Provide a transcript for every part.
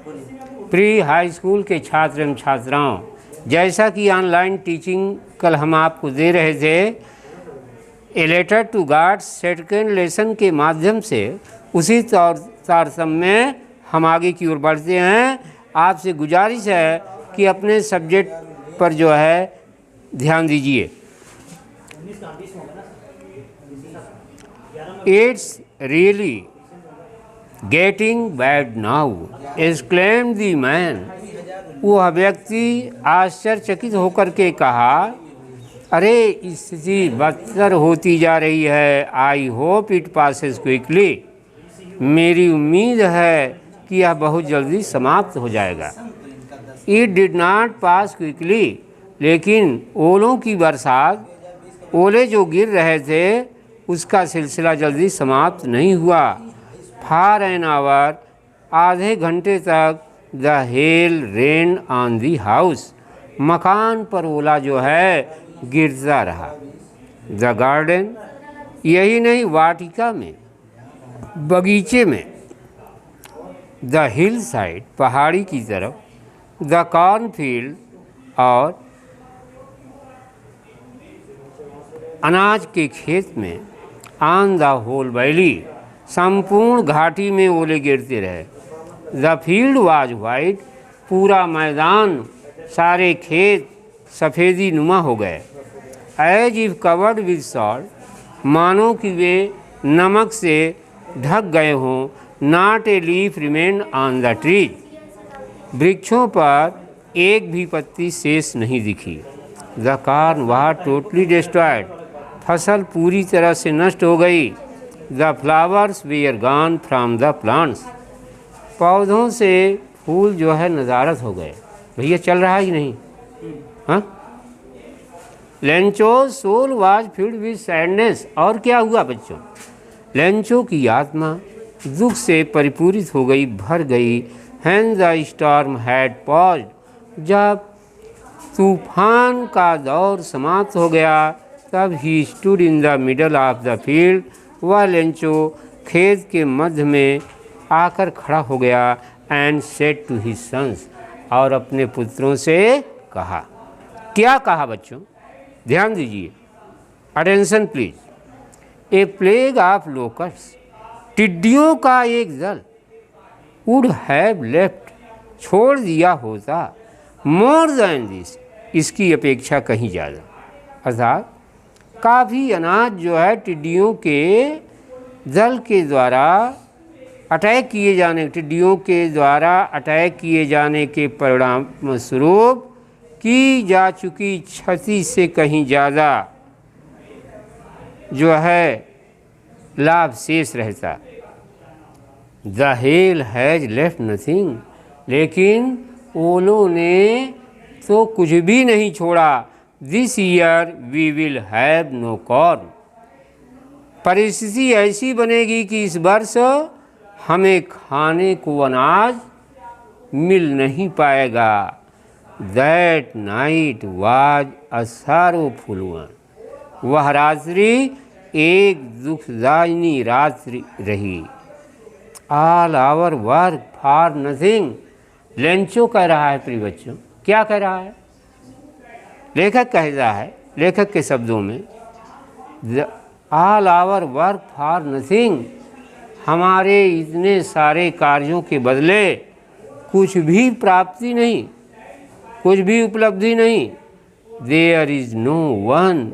Pre high school के छात्र एवं छात्राओं, जैसा कि ऑनलाइन टीचिंग कल हम आपको दे रहे थे, a letter to God second lesson के माध्यम से उसी तारतम्य में हम आगे की ओर बढ़ते हैं। आपसे गुजारिश है कि अपने सब्जेक्ट पर जो है ध्यान दीजिए। It's really getting bad now, exclaimed the man. वह व्यक्ति आश्चर्यचकित होकर के कहा, अरे स्थिति बदतर होती जा रही है। I hope it passes quickly. मेरी उम्मीद है कि यह बहुत जल्दी समाप्त हो जाएगा। It did not pass quickly, लेकिन ओलों की बरसात, ओले जो गिर रहे थे, उसका सिलसिला जल्दी समाप्त नहीं हुआ। फॉर एन आवर, आधे घंटे तक the hell rain on the house, मकान पर ओला जो है गिरता रहा। द गार्डन, यही नहीं वाटिका में, बगीचे में, द हिल साइड, पहाड़ी की तरफ, द कॉर्नफील्ड, और अनाज के खेत में, ऑन द होल वैली, संपूर्ण घाटी में ओले गिरते रहे। द फील्ड वाज वाइट, पूरा मैदान, सारे खेत सफ़ेदी नुमा हो गए। As if covered with salt, मानो कि वे नमक से ढक गए हों। Not a leaf remain on the trees, वृक्षों पर एक भी पत्ती शेष नहीं दिखी। The corn was totally destroyed, फसल पूरी तरह से नष्ट हो गई। The flowers were gone from the plants, पौधों से फूल जो है नज़ारत हो गए। भैया चल रहा है कि नहीं? हाँ। Lencho's soul was filled with sadness, और क्या हुआ बच्चों? लेंचो की आत्मा दुख से परिपूरित हो गई, भर गई। When the storm had passed, जब तूफान का दौर समाप्त हो गया, तब he stood in the middle of the field, वह लेंचो खेत के मध्य में आकर खड़ा हो गया। And said to his sons, और अपने पुत्रों से कहा। क्या कहा बच्चों? ध्यान दीजिए, attention please. A plague of locust, टिड्डियों का एक दल, वुड हैव लेफ्ट, छोड़ दिया होता, मोर देन दिस, इसकी अपेक्षा कहीं ज़्यादा। अर्थात काफ़ी अनाज जो है टिड्डियों के दल के द्वारा अटैक किए जाने, टिड्डियों के द्वारा अटैक किए जाने के परिणाम स्वरूप की जा चुकी क्षति से कहीं ज़्यादा जो है लाभ शेष रहता। The hail has left nothing, लेकिन ओलों ने तो कुछ भी नहीं छोड़ा। This year we will have no corn, परिस्थिति ऐसी बनेगी कि इस वर्ष हमें खाने को अनाज मिल नहीं पाएगा। That night was a sorrowful one, वह रात्रि एक दुखदायिनी रात्रि रही। All our work for nothing, Lencho कह रहा है प्रिय बच्चों। क्या कह रहा है? लेखक कह रहा है, लेखक के शब्दों में, all our work for nothing, हमारे इतने सारे कार्यों के बदले कुछ भी प्राप्ति नहीं, कुछ भी उपलब्धि नहीं। There is no one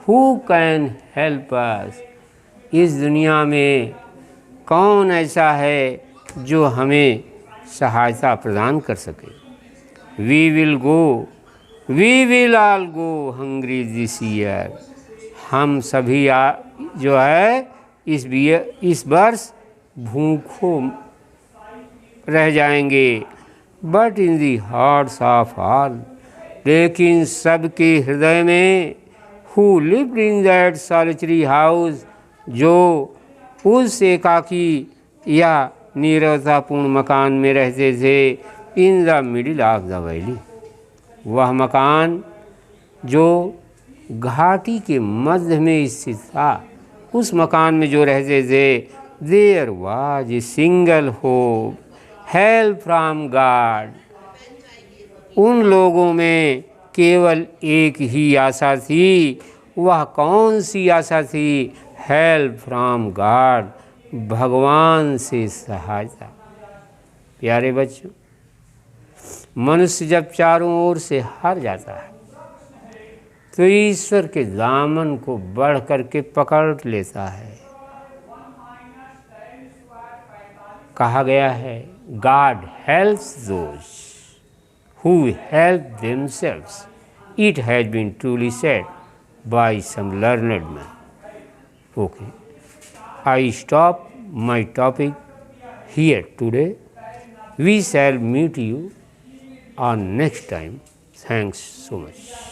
who can help us, इस दुनिया में कौन ऐसा है जो हमें सहायता प्रदान कर सके। We will go, we will all go hungry this year, हम सभी जो है इस वर्ष भूखों रह जाएंगे। But in the hearts of all, लेकिन सबके हृदय में, who lived in that solitary house, जो उस एकाकी या नीरवतापूर्ण मकान में रहते थे, in the middle of the valley, वह मकान जो घाटी के मध्य में स्थित था, उस मकान में जो रहते थे, there was a single hope, help from God. उन लोगों में केवल एक ही आशा थी। वह कौन सी आशा थी? हेल्प फ्रॉम गॉड, भगवान से सहायता। प्यारे बच्चों, मनुष्य जब चारों ओर से हार जाता है तो ईश्वर के दामन को बढ़ करके पकड़ लेता है। कहा गया है, God helps those who help themselves. It has been truly said by some learned man. Okay, I stop my topic here today. We shall meet you on next time. Thanks so much.